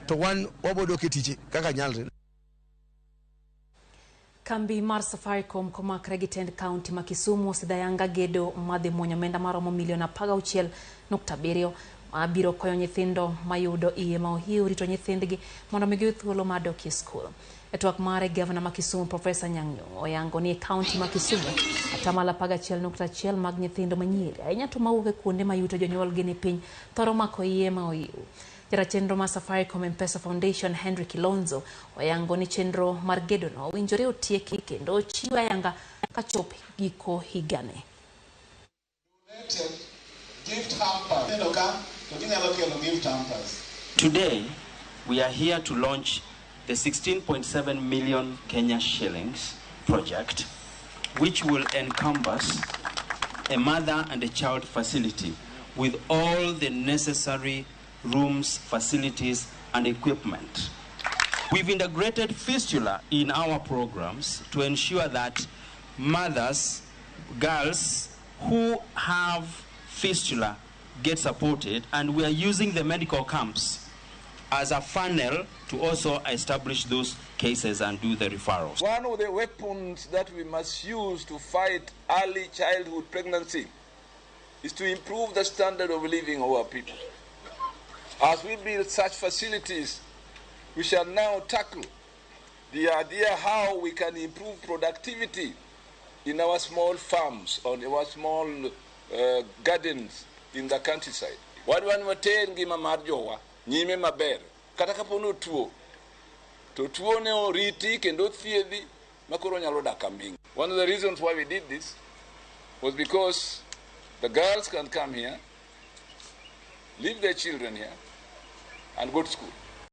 to wan wabodo ketiche kaka nyalre. Kambi mar Safaricom komakre gi tend county ma Kisumu sidayanga gedo madhi muonyo omenda maromo milion 16.7 mabiro konyo nyithindo mayudo iye ma ohiu rito nyithindgi mondo migi thuolo mar dok e skul. E twak mare Gavana ma Kisumu Professor Nyang'o oyango ni county ma Kisumu atamala 11.1 mag nyithindo manyiri ahinya to mawuok e kuonde ma yuto jonyuol gi ni piny thoro mako iye ma ohiu. Jara chenro mar Safaricom Mpesa Foundation Henry Kilonzo oyango ni chenro mar gedo no winjore otieki kendo chiwo ayanga kachop giko higane. Today we are here to launch the 16.7 million Kenya shillings project, which will encompass a mother and a child facility with all the necessary rooms, facilities, and equipment. We've integrated fistula in our programs to ensure that mothers, girls who have fistula get supported, and we are using the medical camps as a funnel to also establish those cases and do the referrals. One of the weapons that we must use to fight early childhood pregnancy is to improve the standard of living of our people. As we build such facilities, we shall now tackle the idea how we can improve productivity in our small farms, on our small gardens in the countryside. One waten gima marjowa nyime maber kata kapono tuo to tuo ne oriti kendo thiedhi makoro nyalo dak aming. One of the reasons why we did this was because the girls can come here, leave their children here, and go to school.